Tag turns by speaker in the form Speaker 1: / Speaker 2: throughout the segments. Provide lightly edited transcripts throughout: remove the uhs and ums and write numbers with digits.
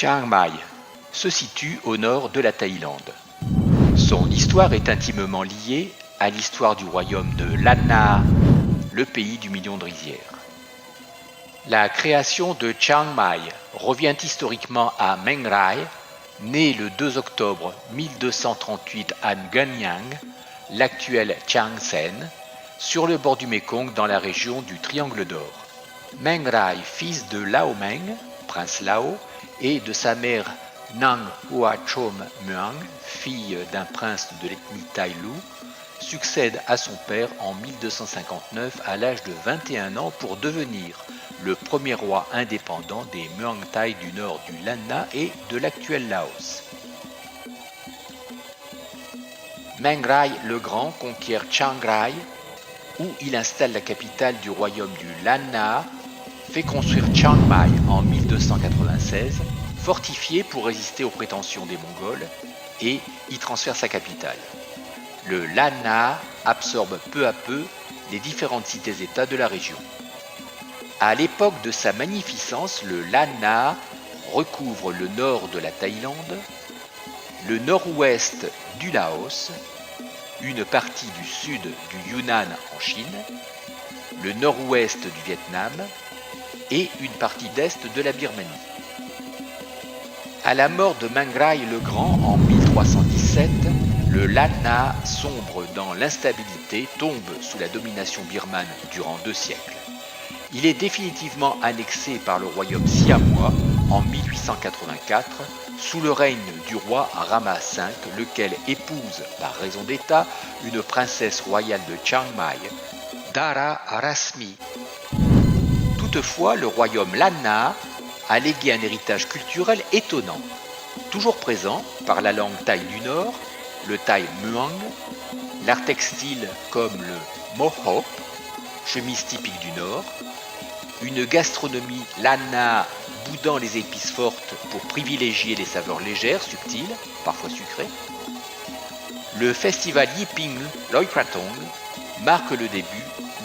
Speaker 1: Chiang Mai se situe au nord de la Thaïlande. Son histoire est intimement liée à l'histoire du royaume de Lan Na, le pays du million de rizières. La création de Chiang Mai revient historiquement à Meng Rai, né le 2 octobre 1238 à Nguyen, l'actuel Chiang Saen, sur le bord du Mékong dans la région du Triangle d'Or. Meng Rai, fils de Lao Meng, prince Lao, et de sa mère Nang Hua Chom Muang, fille d'un prince de l'ethnie Thaï Lu, succède à son père en 1259 à l'âge de 21 ans pour devenir le premier roi indépendant des Muang Thai du nord du Lan Na et de l'actuel Laos. Meng Rai le Grand conquiert Chiang Rai, où il installe la capitale du royaume du Lan Na, fait construire Chiang Mai en 1296, fortifié pour résister aux prétentions des Mongols, et y transfère sa capitale. Le Lan Na absorbe peu à peu les différentes cités-États de la région. À l'époque de sa magnificence, le Lan Na recouvre le nord de la Thaïlande, le nord-ouest du Laos, une partie du sud du Yunnan en Chine, le nord-ouest du Vietnam et une partie d'est de la Birmanie. À la mort de Meng Rai le Grand en 1317, le Lan Na sombre dans l'instabilité, tombe sous la domination birmane durant 2 siècles. Il est définitivement annexé par le royaume siamois en 1884 sous le règne du roi Rama V, lequel épouse par raison d'État une princesse royale de Chiang Mai, Dara Rasmi. Toutefois, le royaume Lan Na a légué un héritage culturel étonnant, toujours présent par la langue thaï du Nord, le thaï muang, l'art textile comme le mohop, chemise typique du Nord, une gastronomie Lan Na boudant les épices fortes pour privilégier les saveurs légères, subtiles, parfois sucrées. Le festival Yiping Loi Krathong marque le début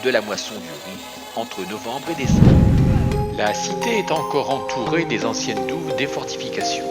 Speaker 1: de la moisson du riz entre novembre et décembre. La cité est encore entourée des anciennes douves des fortifications.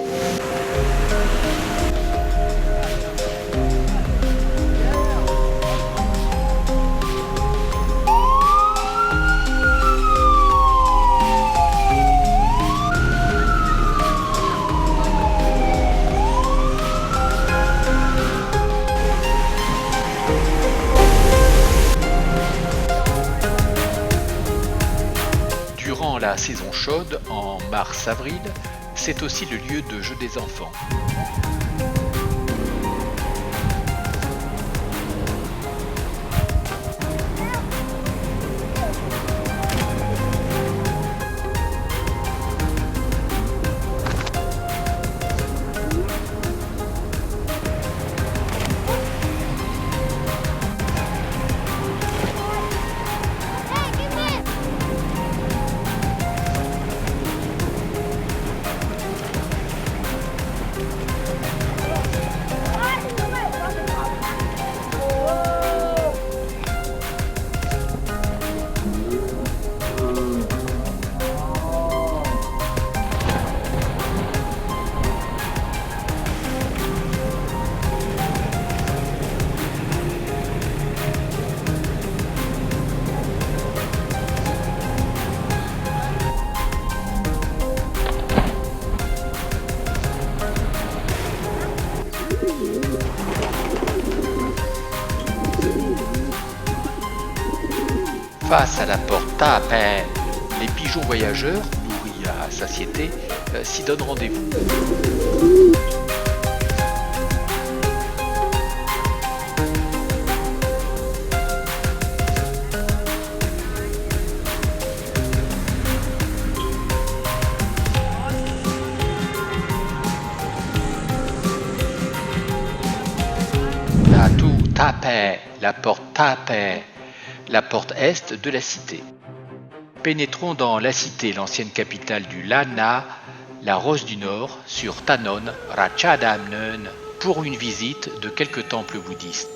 Speaker 1: Durant la saison chaude, en mars-avril, c'est aussi le lieu de jeu des enfants. Face à la porte Ta Pen, les pigeons voyageurs, nourris à satiété, s'y donnent rendez-vous. La tour Ta Pen, la porte Ta Pen, la porte est de la cité. Pénétrons dans la cité, l'ancienne capitale du Lan Na, la Rose du Nord, sur Tanon Ratchadamneun, pour une visite de quelques temples bouddhistes.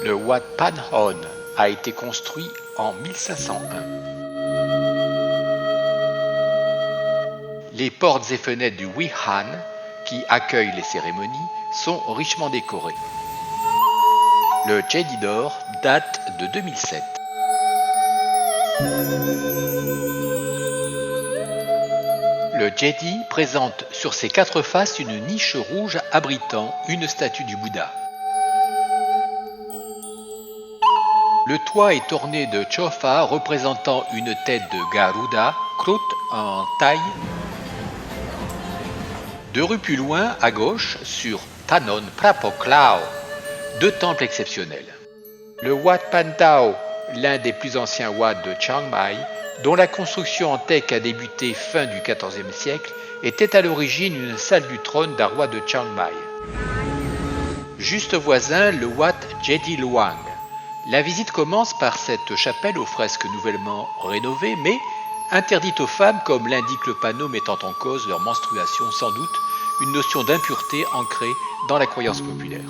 Speaker 1: Le Wat Pan Hon a été construit en 1501. Les portes et fenêtres du Wihan, qui accueillent les cérémonies, sont richement décorées. Le Jedi d'or date de 2007. Le Jedi présente sur ses 4 faces une niche rouge abritant une statue du Bouddha. Le toit est orné de chofa représentant une tête de Garuda, croûte en taille. 2 rues plus loin, à gauche, sur Tanon Prapoklao, 2 temples exceptionnels. Le Wat Pantao, l'un des plus anciens Wat de Chiang Mai, dont la construction en teck a débuté fin du XIVe siècle, était à l'origine une salle du trône d'un roi de Chiang Mai. Juste voisin, le Wat Jedi Luang. La visite commence par cette chapelle aux fresques nouvellement rénovée, mais interdite aux femmes comme l'indique le panneau mettant en cause leur menstruation, sans doute une notion d'impureté ancrée dans la croyance populaire.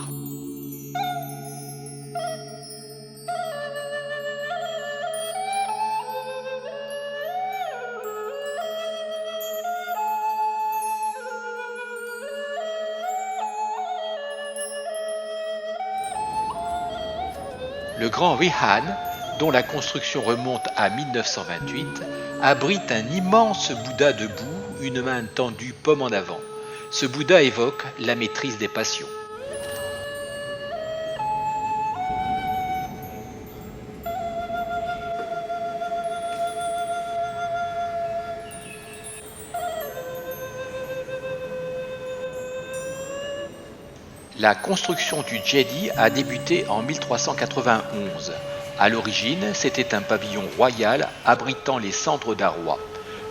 Speaker 1: Le Grand Wihan, dont la construction remonte à 1928, abrite un immense Bouddha debout, une main tendue pomme en avant. Ce Bouddha évoque la maîtrise des passions. La construction du Jedi a débuté en 1391. À l'origine, c'était un pavillon royal abritant les cendres d'un roi.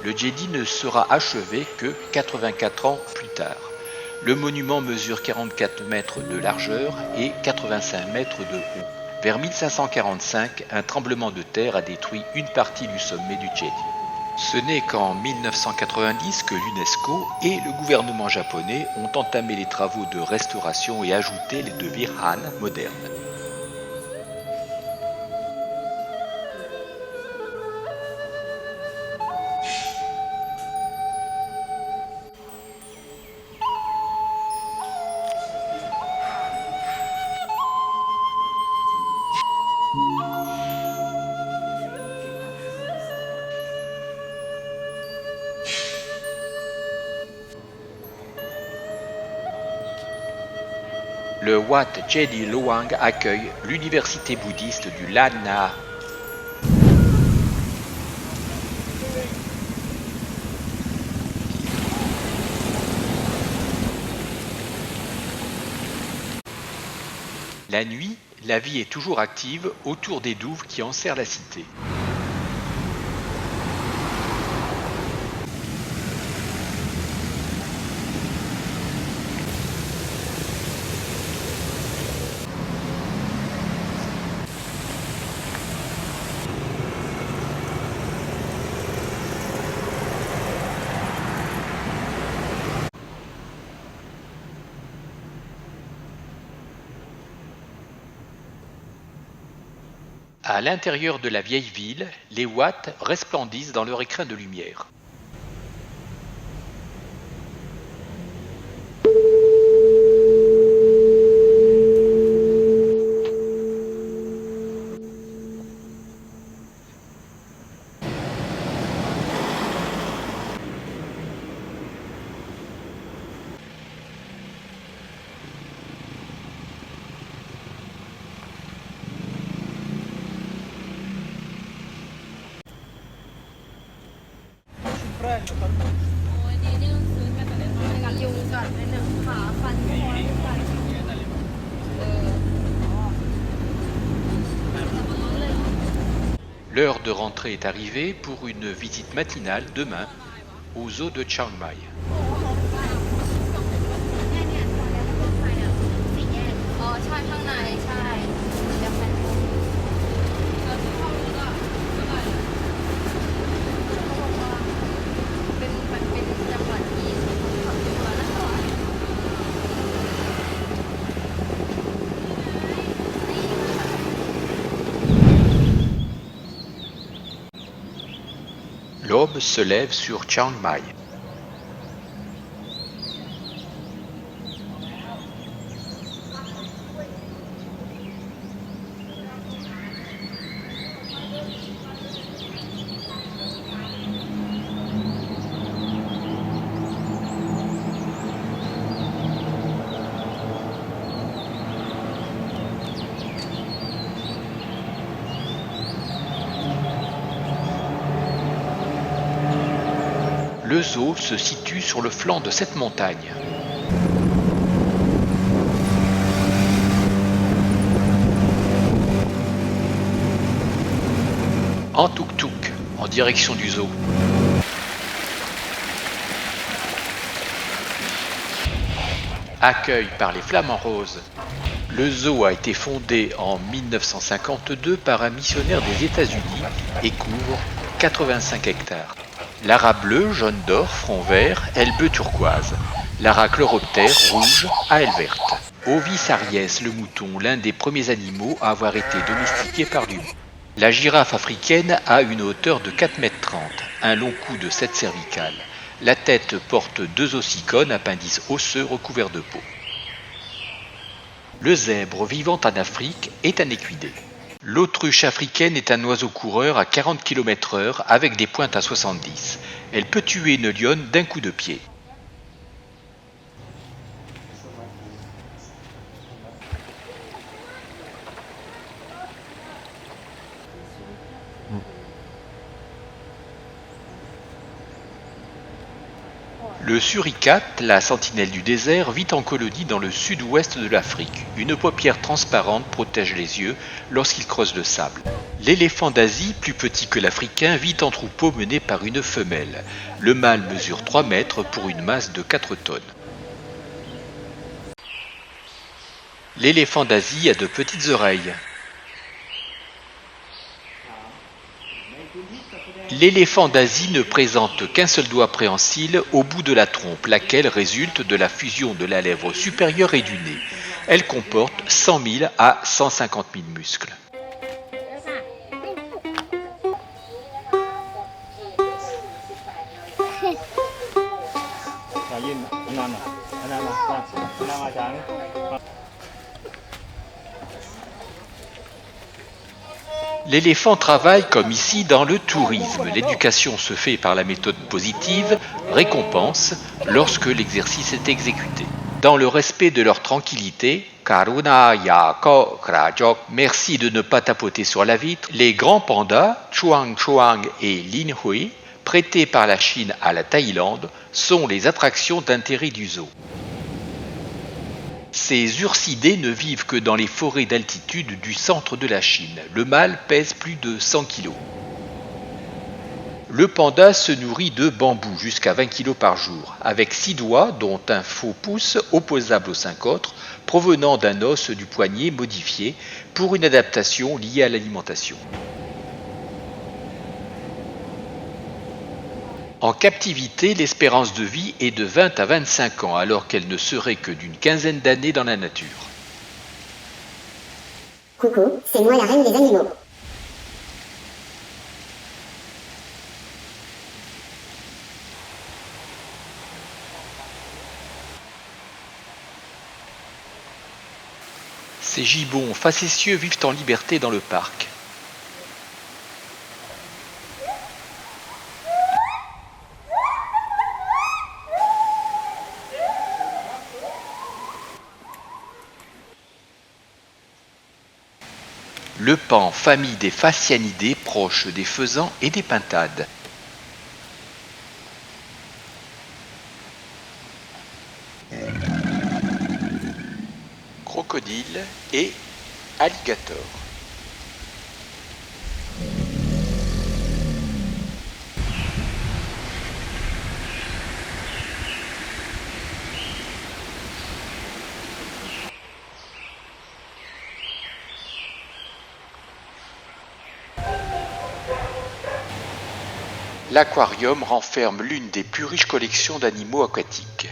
Speaker 1: Le Jedi ne sera achevé que 84 ans plus tard. Le monument mesure 44 mètres de largeur et 85 mètres de haut. Vers 1545, un tremblement de terre a détruit une partie du sommet du Jedi. Ce n'est qu'en 1990 que l'UNESCO et le gouvernement japonais ont entamé les travaux de restauration et ajouté les 2 Wihan modernes. Le Wat Jedi Luang accueille l'université bouddhiste du Lan Na. La nuit, la vie est toujours active autour des douves qui enserrent la cité. À l'intérieur de la vieille ville, les Wat resplendissent dans leur écrin de lumière. L'heure de rentrée est arrivée pour une visite matinale demain au zoo de Chiang Mai. L'aube se lève sur Chiang Mai. Le zoo se situe sur le flanc de cette montagne. En tuk-tuk, en direction du zoo. Accueil par les Flamants Roses. Le zoo a été fondé en 1952 par un missionnaire des États-Unis et couvre 85 hectares. Lara bleu, jaune d'or, front vert, aile bleu turquoise. Lara chloroptère, rouge, à aile verte. Ovis aries, le mouton, l'un des premiers animaux à avoir été domestiqué par l'humain. La girafe africaine a une hauteur de 4,30 m, un long cou de 7 cervicales. La tête porte 2 ossicones, appendices osseux recouverts de peau. Le zèbre vivant en Afrique est un équidé. L'autruche africaine est un oiseau coureur à 40 km/h avec des pointes à 70. Elle peut tuer une lionne d'un coup de pied. Le suricate, la sentinelle du désert, vit en colonie dans le sud-ouest de l'Afrique. Une paupière transparente protège les yeux lorsqu'il creuse le sable. L'éléphant d'Asie, plus petit que l'Africain, vit en troupeau mené par une femelle. Le mâle mesure 3 mètres pour une masse de 4 tonnes. L'éléphant d'Asie a de petites oreilles. L'éléphant d'Asie ne présente qu'un seul doigt préhensile au bout de la trompe, laquelle résulte de la fusion de la lèvre supérieure et du nez. Elle comporte 100 000 à 150 000 muscles. L'éléphant travaille comme ici dans le tourisme. L'éducation se fait par la méthode positive, récompense, lorsque l'exercice est exécuté. Dans le respect de leur tranquillité, Karuna Yako Krajok, merci de ne pas tapoter sur la vitre, les grands pandas, Chuang Chuang et Lin Hui, prêtés par la Chine à la Thaïlande, sont les attractions d'intérêt du zoo. Ces ursidés ne vivent que dans les forêts d'altitude du centre de la Chine. Le mâle pèse plus de 100 kg. Le panda se nourrit de bambou jusqu'à 20 kg par jour, avec 6 doigts dont un faux pouce opposable aux 5 autres, provenant d'un os du poignet modifié pour une adaptation liée à l'alimentation. En captivité, l'espérance de vie est de 20 à 25 ans, alors qu'elle ne serait que d'une quinzaine d'années dans la nature.
Speaker 2: Coucou, c'est moi la reine des animaux.
Speaker 1: Ces gibbons facétieux vivent en liberté dans le parc. Le paon, famille des phasianidés, proche des faisans et des pintades. Crocodile et alligator. L'aquarium renferme l'une des plus riches collections d'animaux aquatiques.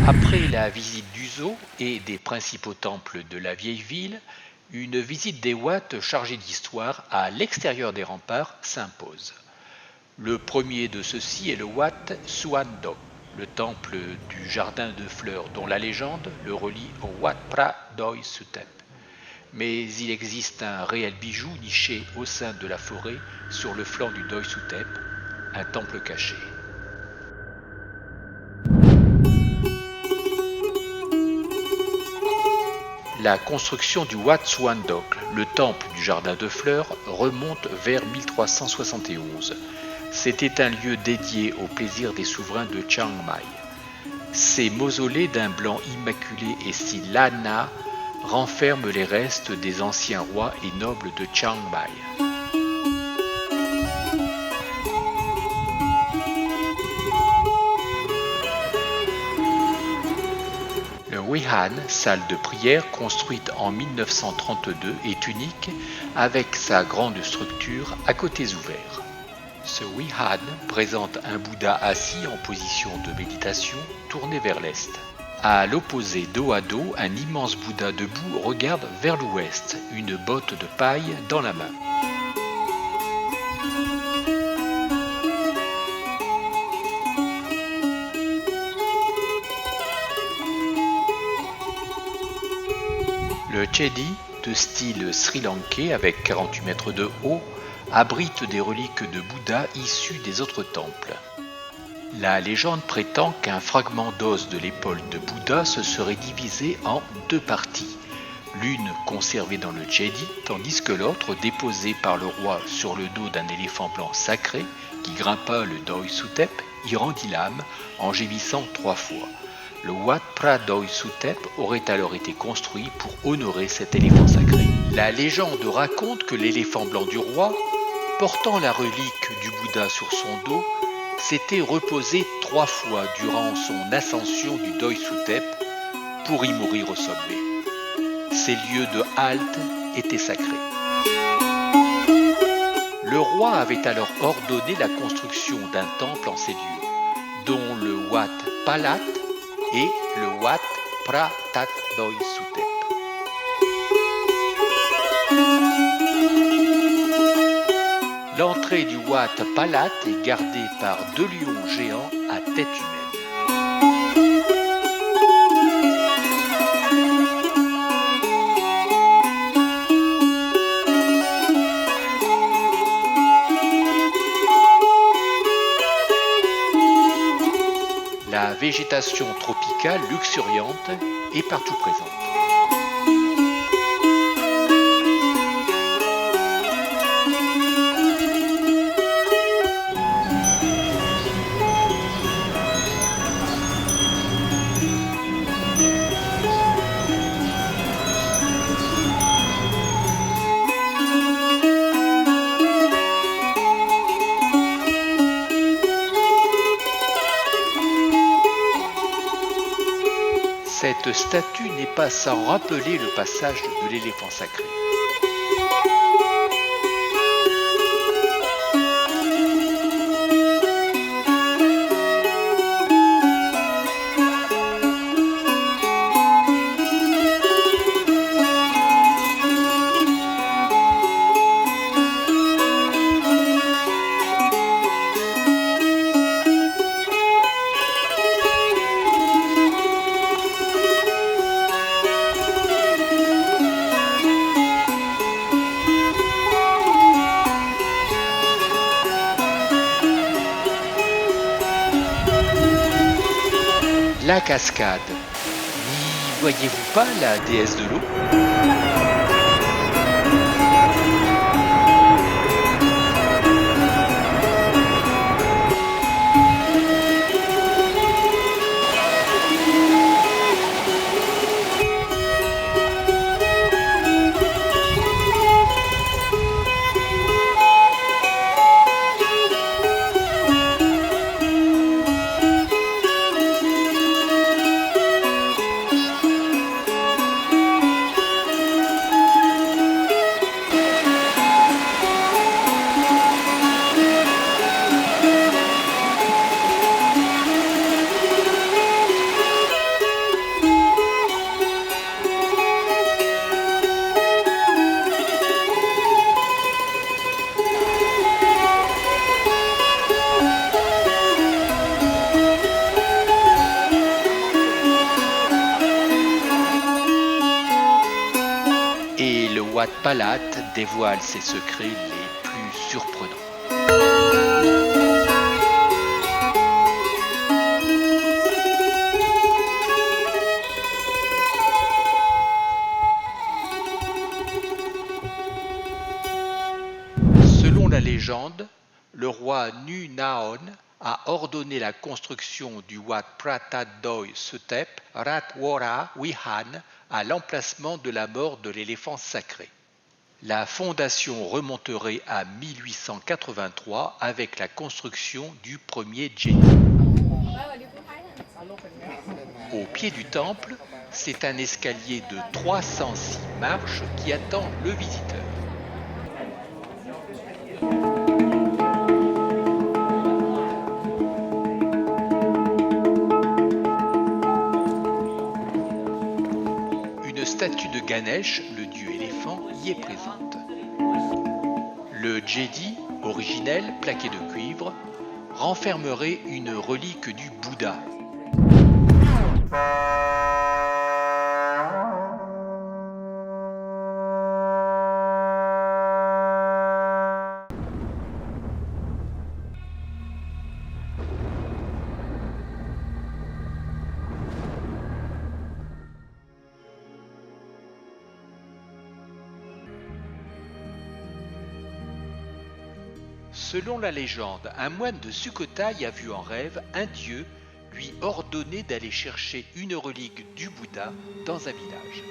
Speaker 1: Après la visite du zoo et des principaux temples de la vieille ville, une visite des Wat chargée d'histoire à l'extérieur des remparts s'impose. Le premier de ceux-ci est le Wat Suandok, le temple du jardin de fleurs dont la légende le relie au Wat Phra Doi Suthep. Mais il existe un réel bijou niché au sein de la forêt sur le flanc du Doi Suthep, un temple caché. La construction du Wat Suandok, le temple du jardin de fleurs, remonte vers 1371. C'était un lieu dédié au plaisir des souverains de Chiang Mai. Ces mausolées d'un blanc immaculé et style Lanna renferment les restes des anciens rois et nobles de Chiang Mai. Le Wihan, salle de prière construite en 1932, est unique avec sa grande structure à côtés ouverts. Ce Wihan présente un Bouddha assis en position de méditation tourné vers l'est. À l'opposé, dos à dos, un immense Bouddha debout regarde vers l'ouest, une botte de paille dans la main. Le Chedi, de style sri-lankais avec 48 mètres de haut, abrite des reliques de Bouddha issues des autres temples. La légende prétend qu'un fragment d'os de l'épaule de Bouddha se serait divisé en deux parties, l'une conservée dans le Chedi, tandis que l'autre, déposée par le roi sur le dos d'un éléphant blanc sacré qui grimpa le Doi Suthep, y rendit l'âme en gémissant 3 fois. Le Wat Phra Doi Suthep aurait alors été construit pour honorer cet éléphant sacré. La légende raconte que l'éléphant blanc du roi, portant la relique du Bouddha sur son dos, s'était reposé 3 fois durant son ascension du Doi Suthep pour y mourir au sommet. Ces lieux de halte étaient sacrés. Le roi avait alors ordonné la construction d'un temple en ces lieux, dont le Wat Palat et le Wat Phra That Doi Suthep. L'entrée du Wat Palat est gardée par 2 lions géants à tête humaine. La végétation tropicale luxuriante est partout présente. Cette statue n'est pas sans rappeler le passage de l'éléphant sacré. La cascade. N'y voyez-vous pas la déesse de l'eau ? Palate dévoile ses secrets les plus surprenants. Selon la légende, le roi Nu Naon a ordonné la construction du Wat Phra Doi Suthep Ratwara Wihan à l'emplacement de la mort de l'éléphant sacré. La fondation remonterait à 1883 avec la construction du premier Jedi. Au pied du temple, c'est un escalier de 306 marches qui attend le visiteur. Une statue de Ganesh, le dieu éléphant, y est présente. Le Jedi, originel, plaqué de cuivre, renfermerait une relique du Bouddha. Selon la légende, un moine de Sukhothai a vu en rêve un dieu lui ordonner d'aller chercher une relique du Bouddha dans un village.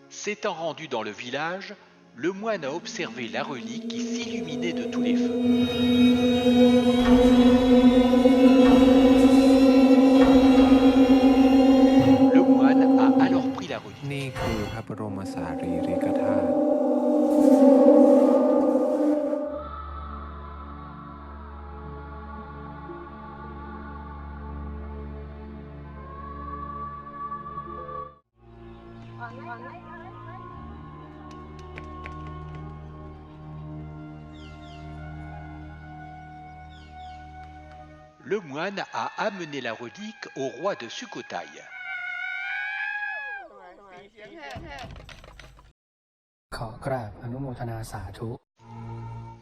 Speaker 1: S'étant rendu dans le village, le moine a observé la relique qui s'illuminait de tous les feux. Le moine a alors pris la relique.
Speaker 3: นี่คือพระบรมสารีริกธาตุ
Speaker 1: Le moine a amené la relique au roi de Sukhothai.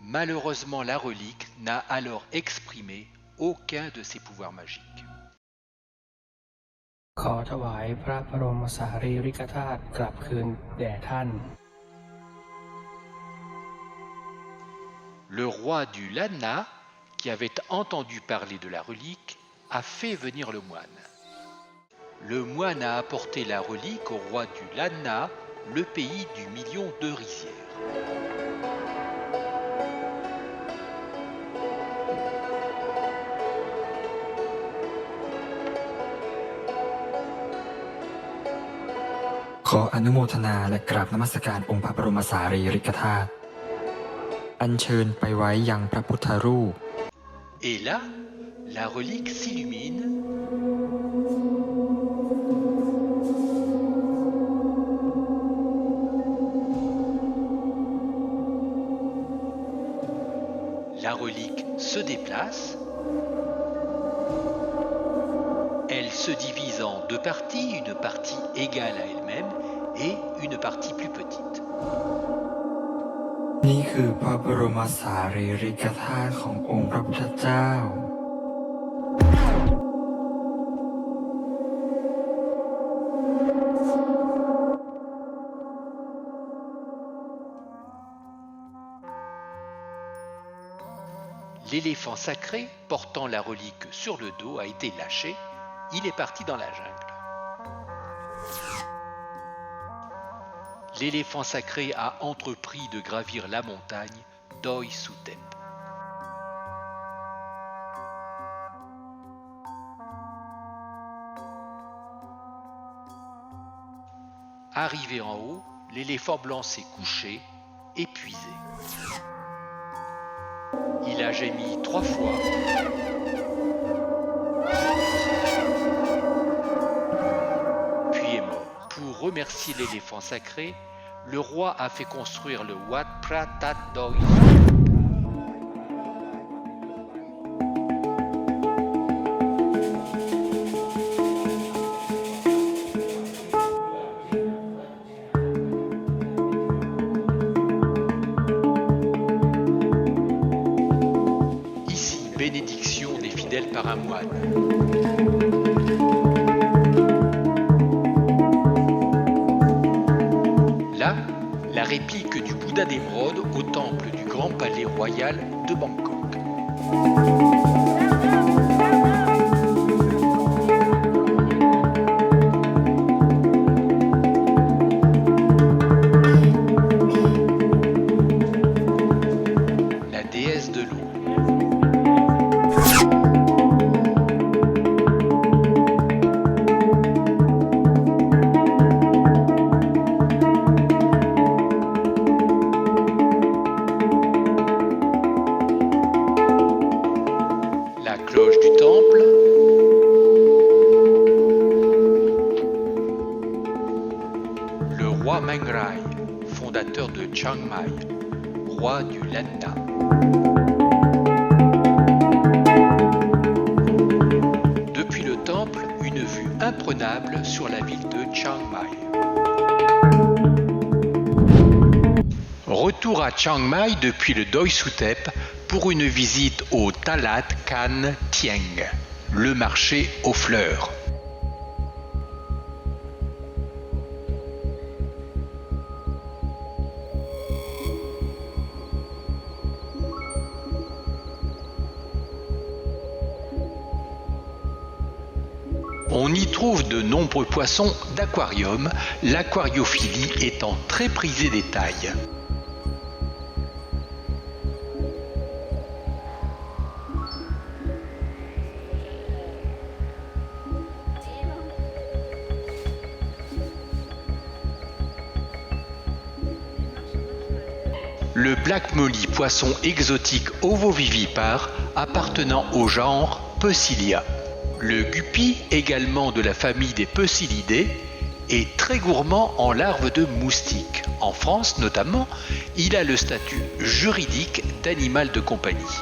Speaker 1: Malheureusement, la relique n'a alors exprimé aucun de ses pouvoirs magiques.
Speaker 4: ขอถวายพระบรมสารีริกธาตุกลับคืนแด่ท่าน
Speaker 1: Le roi du Lanna, qui avait entendu parler de la relique, a fait venir le moine. Le moine a apporté la relique au roi du Lanna, le pays du million de rizières.
Speaker 5: « ขออนุโมทนาและกราบนมัสการองค์พระบรมสารีริกธาตุอัญเชิญไปไว้ยังพระพุทธรูป
Speaker 1: Et là, la relique s'illumine. La relique se déplace. Elle se divise en deux parties, une partie égale à elle-même et une partie plus petite.
Speaker 5: นี่คือพระบรมสารีริกธาตุขององค์พระพุทธเจ้า
Speaker 1: L'éléphant sacré, portant la relique sur le dos, a été lâché. Il est parti dans la jungle. L'éléphant sacré a entrepris de gravir la montagne Doi Suthep. Arrivé en haut, l'éléphant blanc s'est couché, épuisé. Il a gémi 3 fois. Puis est mort. Pour pour remercier l'éléphant sacré, le roi a fait construire le Wat Phra That Doi. Ici, bénédiction des fidèles par un moine. Là, la réplique du Bouddha d'émeraude au temple du Grand Palais Royal de Bangkok. La déesse de l'eau. La cloche du temple. Le roi Mangrai, fondateur de Chiang Mai, roi du Lanna. Depuis le temple, une vue imprenable sur la ville de Chiang Mai. Retour à Chiang Mai depuis le Doi Suthep pour une visite au Talat Khan Thieng, le marché aux fleurs. On y trouve de nombreux poissons d'aquarium, l'aquariophilie étant très prisée des tailles. Le Black Molly, poisson exotique ovovivipare appartenant au genre Peucilia. Le guppy, également de la famille des Peucillidae, est très gourmand en larves de moustiques. En France notamment, il a le statut juridique d'animal de compagnie.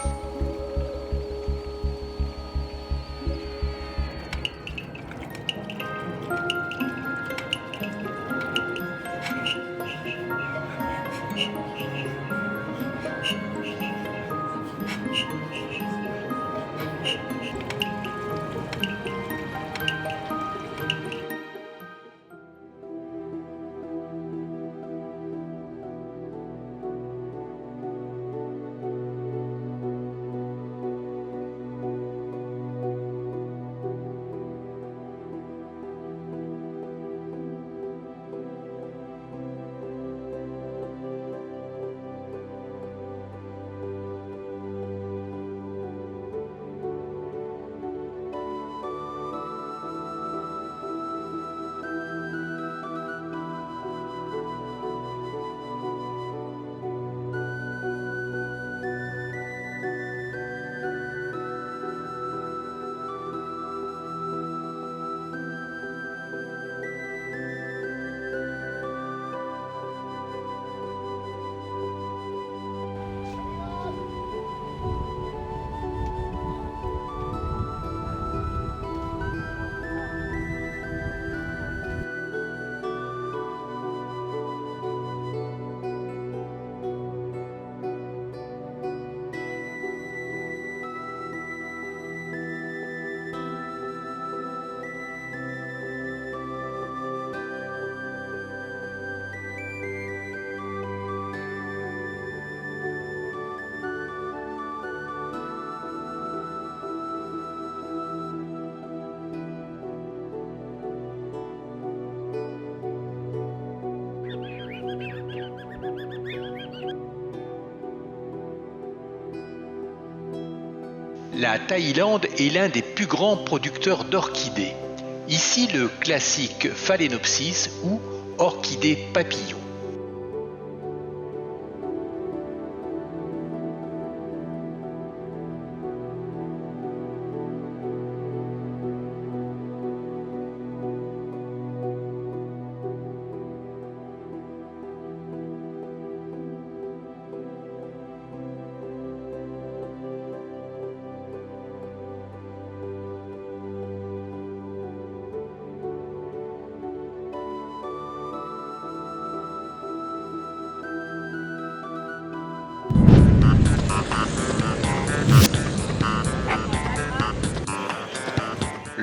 Speaker 1: La Thaïlande est l'un des plus grands producteurs d'orchidées. Ici le classique Phalaenopsis ou orchidée papillon.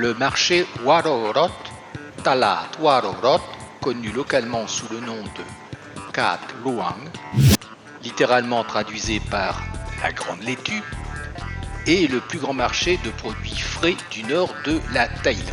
Speaker 1: Le marché Warorot, Talat Warorot, connu localement sous le nom de Kat Luang, littéralement traduisé par la grande laitue, est le plus grand marché de produits frais du nord de la Thaïlande.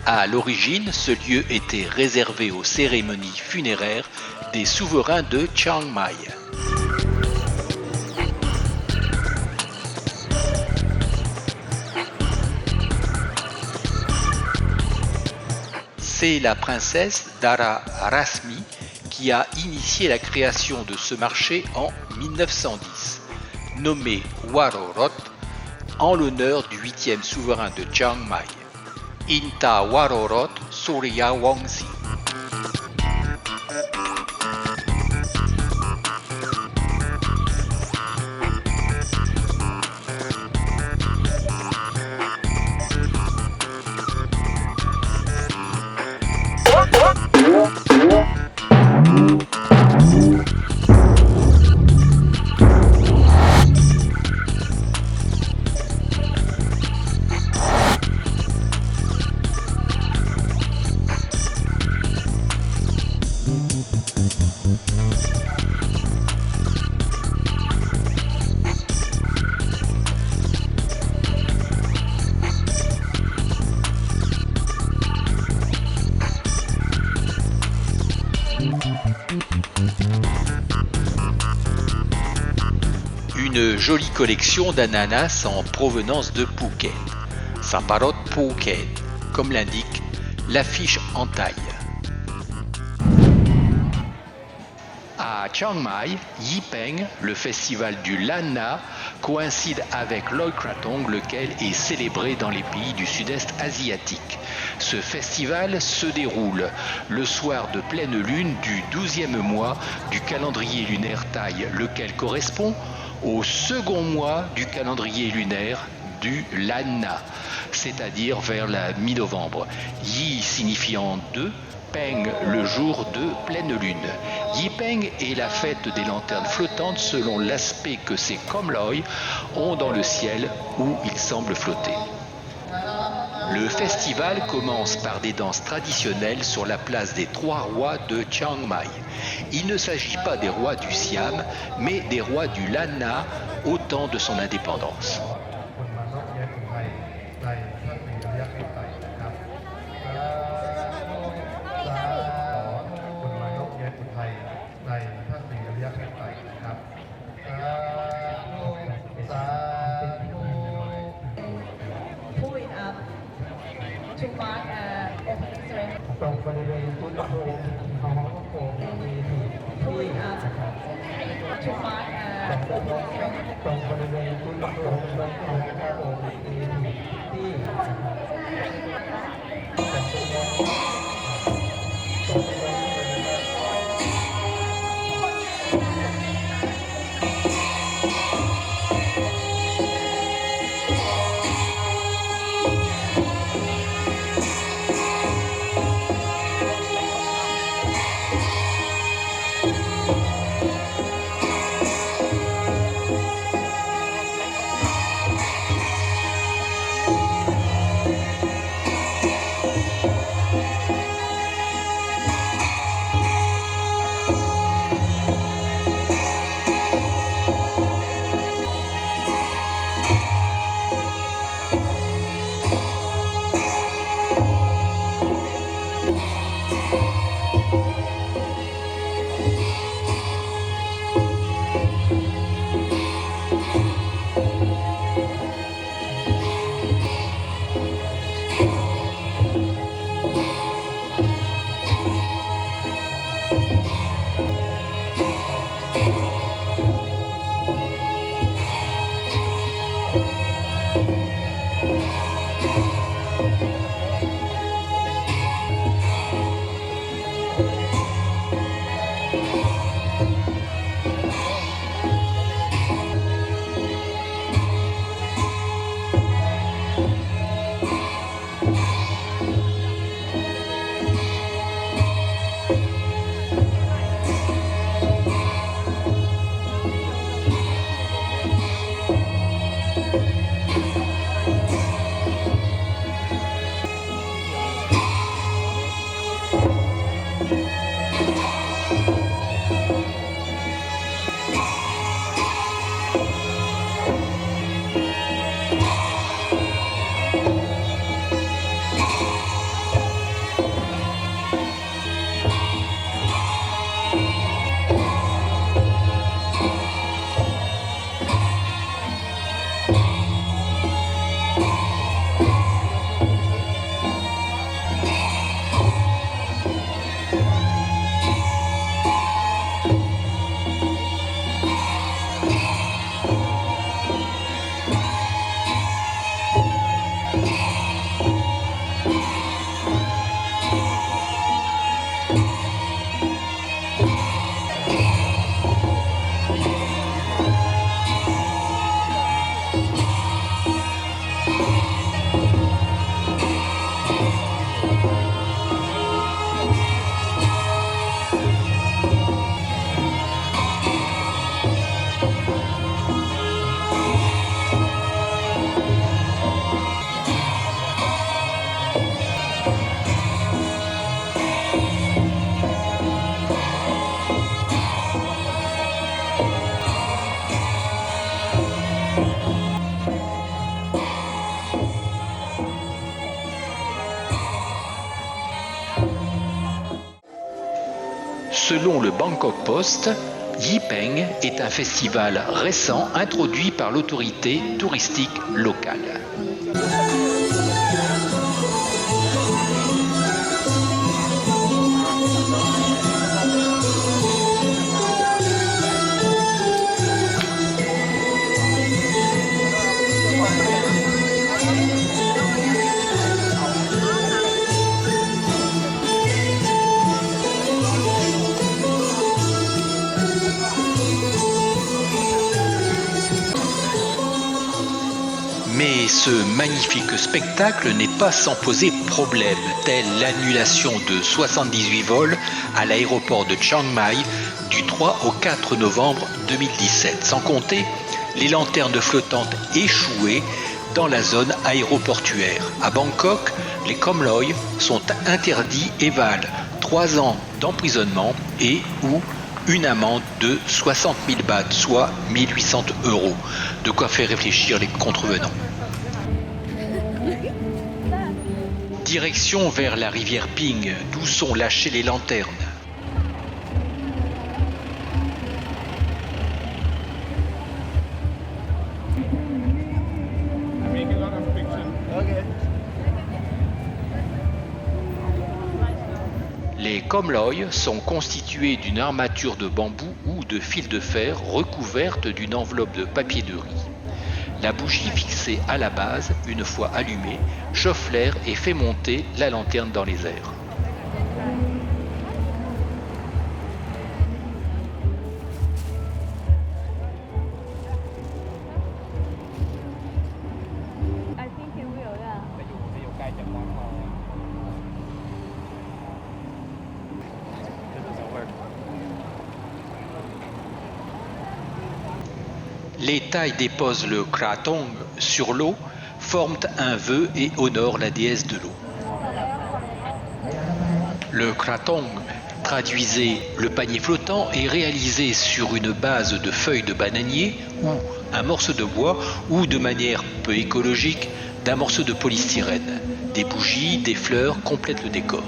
Speaker 1: À l'origine, ce lieu était réservé aux cérémonies funéraires des souverains de Chiang Mai. C'est la princesse Dara Rasmi qui a initié la création de ce marché en 1910, nommé Warorot en l'honneur du 8e souverain de Chiang Mai, Inta Warorot Suryawongsi. Une jolie collection d'ananas en provenance de Phuket, Saparot Phuket, comme l'indique l'affiche en taille. À Chiang Mai, Yipeng, le festival du Lan Na, coïncide avec Loy Krathong, lequel est célébré dans les pays du sud-est asiatique. Ce festival se déroule le soir de pleine lune du 12e mois du calendrier lunaire thaï, lequel correspond au second mois du calendrier lunaire du Lan Na, c'est-à-dire vers la mi-novembre. Yi signifiant 2, Peng le jour de pleine lune. Yipeng est la fête des lanternes flottantes selon l'aspect que ces Komloi ont dans le ciel où ils semblent flotter. Le festival commence par des danses traditionnelles sur la place des 3 rois de Chiang Mai. Il ne s'agit pas des rois du Siam, mais des rois du Lan Na au temps de son indépendance. Selon le Bangkok Post, Yipeng est un festival récent introduit par l'autorité touristique locale. Mais ce magnifique spectacle n'est pas sans poser problème, telle l'annulation de 78 vols à l'aéroport de Chiang Mai du 3 au 4 novembre 2017, sans compter les lanternes flottantes échouées dans la zone aéroportuaire. À Bangkok, les khom loi sont interdits et valent 3 ans d'emprisonnement et ou une amende de 60 000 bahts, soit 1800 €. De quoi faire réfléchir les contrevenants. Direction vers la rivière Ping, d'où sont lâchées les lanternes. Les khom loi sont constitués d'une armature de bambou ou de fil de fer recouverte d'une enveloppe de papier de riz. La bougie fixée à la base, une fois allumée, chauffe l'air et fait monter la lanterne dans les airs. Les Thaïs déposent le krathong sur l'eau, forment un vœu et honorent la déesse de l'eau. Le krathong, traduisez le panier flottant, est réalisé sur une base de feuilles de bananier ou un morceau de bois ou, de manière peu écologique, d'un morceau de polystyrène. Des bougies, des fleurs complètent le décor.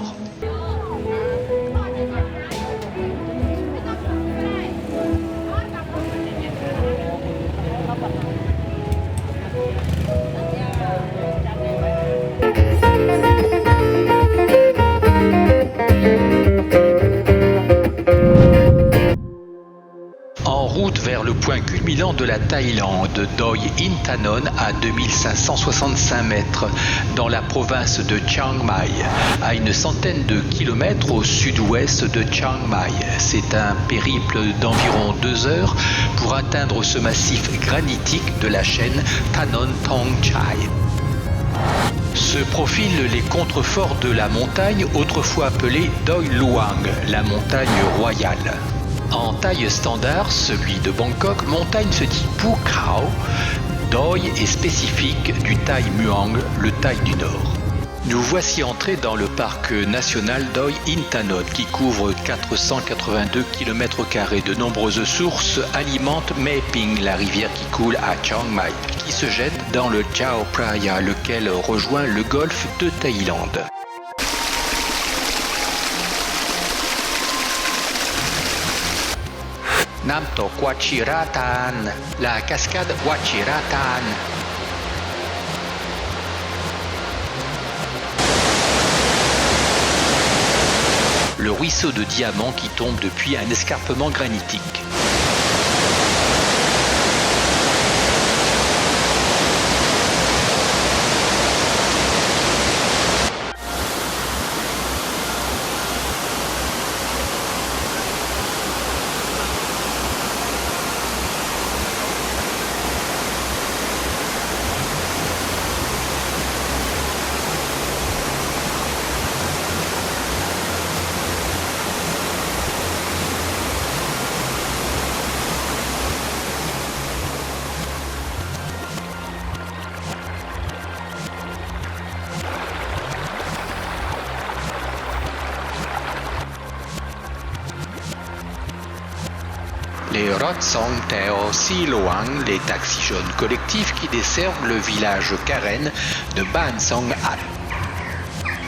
Speaker 1: En route vers le point culminant de la Thaïlande, Doi Inthanon à 2565 mètres, dans la province de Chiang Mai, à une centaine de kilomètres au sud-ouest de Chiang Mai. C'est un périple d'environ 2 heures pour atteindre ce massif granitique de la chaîne Thanon Thong Chai. Se profilent les contreforts de la montagne, autrefois appelée Doi Luang, la montagne royale. En taille standard, celui de Bangkok, montagne se dit Pu Khao. Doi est spécifique du Thaï Muang, le Thaï du Nord. Nous voici entrés dans le parc national Doi Inthanon qui couvre 482 km². De nombreuses sources alimentent Mae Ping, la rivière qui coule à Chiang Mai, qui se jette dans le Chao Phraya, lequel rejoint le golfe de Thaïlande. Namtok Wachiratan, la cascade Wachiratan. Le ruisseau de diamants qui tombe depuis un escarpement granitique. Les Rotsong Teo Si Loang, les taxis jaunes collectifs qui desservent le village Karen de Ban Song At.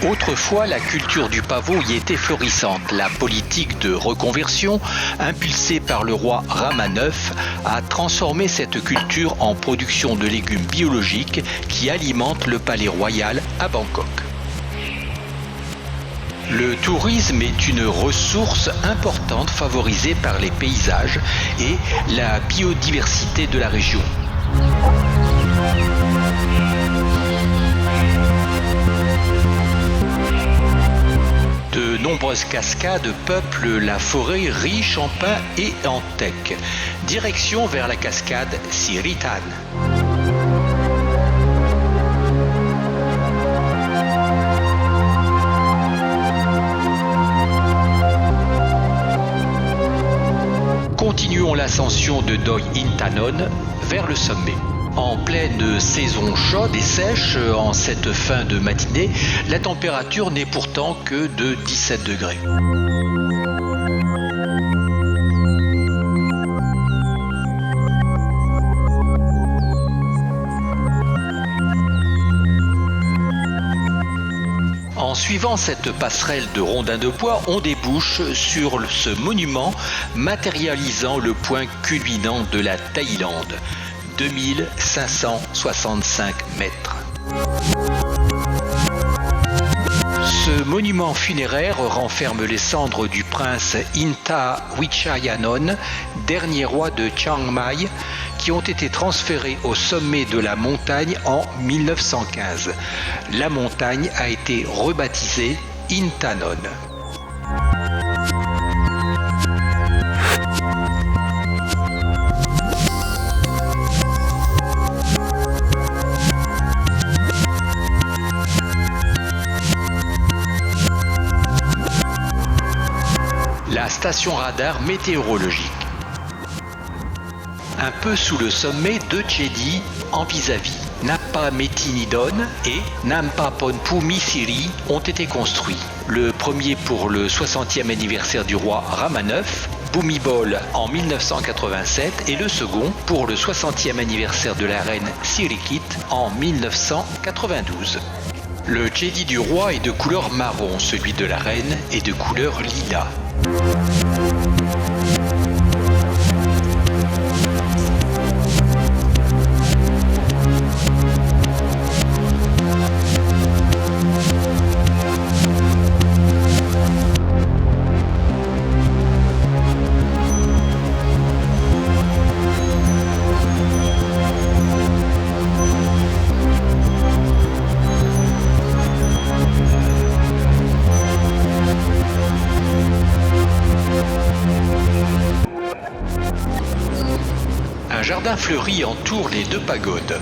Speaker 1: Autrefois, la culture du pavot y était florissante. La politique de reconversion, impulsée par le roi Rama IX, a transformé cette culture en production de légumes biologiques qui alimentent le palais royal à Bangkok. Le tourisme est une ressource importante favorisée par les paysages et la biodiversité de la région. De nombreuses cascades peuplent la forêt riche en pins et en teck. Direction vers la cascade Siritan. Continuons l'ascension de Doi Intanon vers le sommet. En pleine saison chaude et sèche, en cette fin de matinée, la température n'est pourtant que de 17 degrés. En suivant cette passerelle de rondins de bois, on débouche sur ce monument matérialisant le point culminant de la Thaïlande, 2565 mètres. Ce monument funéraire renferme les cendres du prince Inta Wichayanon, dernier roi de Chiang Mai, qui ont été transférés au sommet de la montagne en 1915. La montagne a été rebaptisée Intanon. La station radar météorologique. Un peu sous le sommet, deux Chedi en vis-à-vis, Napa Metinidon et Nampa Ponpumi Siri, ont été construits. Le premier pour le 60e anniversaire du roi Rama IX, Bhumibol en 1987, et le second pour le 60e anniversaire de la reine Sirikit en 1992. Le Chedi du roi est de couleur marron, celui de la reine est de couleur lilas. Un jardin fleuri entoure les deux pagodes.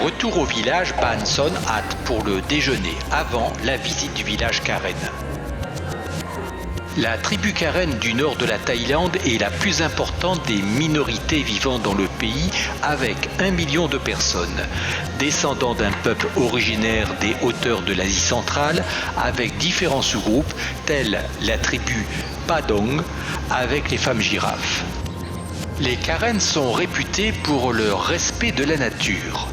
Speaker 1: Retour au village Ban Son Hat pour le déjeuner, avant la visite du village Karen. La tribu Karen du nord de la Thaïlande est la plus importante des minorités vivant dans le pays, avec 1 million de personnes. Descendant d'un peuple originaire des hauteurs de l'Asie centrale, avec différents sous-groupes, tels la tribu Padong, avec les femmes girafes. Les Karen sont réputés pour leur respect de la nature.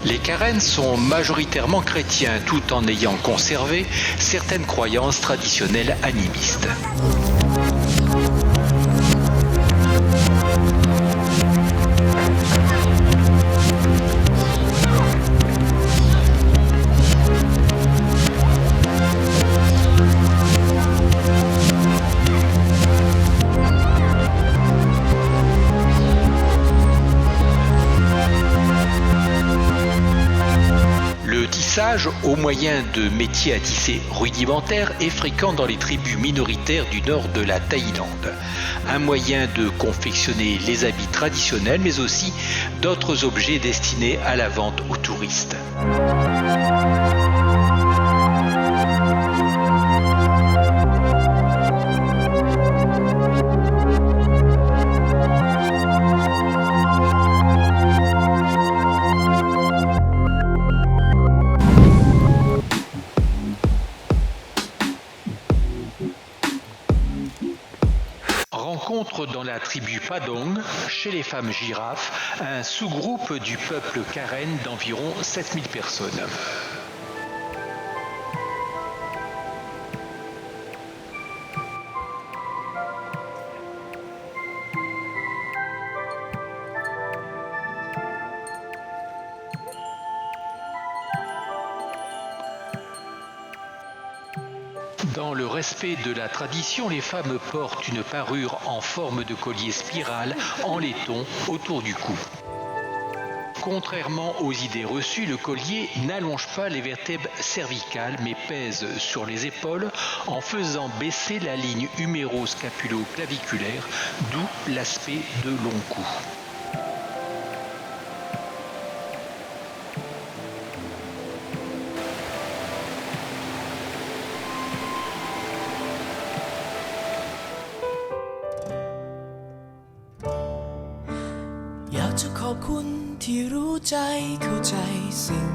Speaker 1: Les Karen sont majoritairement chrétiens tout en ayant conservé certaines croyances traditionnelles animistes. Le tissage au moyen de métiers à tisser rudimentaires est fréquent dans les tribus minoritaires du nord de la Thaïlande. Un moyen de confectionner les habits traditionnels mais aussi d'autres objets destinés à la vente aux touristes. Rencontre dans la tribu Padong, chez les femmes girafes, un sous-groupe du peuple Karen d'environ 7000 personnes. Dans le respect de la tradition, les femmes portent une parure en forme de collier spiral en laiton autour du cou. Contrairement aux idées reçues, le collier n'allonge pas les vertèbres cervicales mais pèse sur les épaules en faisant baisser la ligne huméro-scapulo-claviculaire, d'où l'aspect de long cou.
Speaker 6: อยากจะขอบคุณที่รู้ใจเข้าใจสิ่ง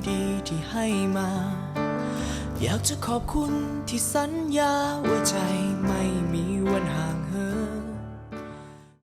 Speaker 6: ดีๆที่ให้มาอยากจะขอบคุณที่สัญญาว่าใจไม่มีวันหา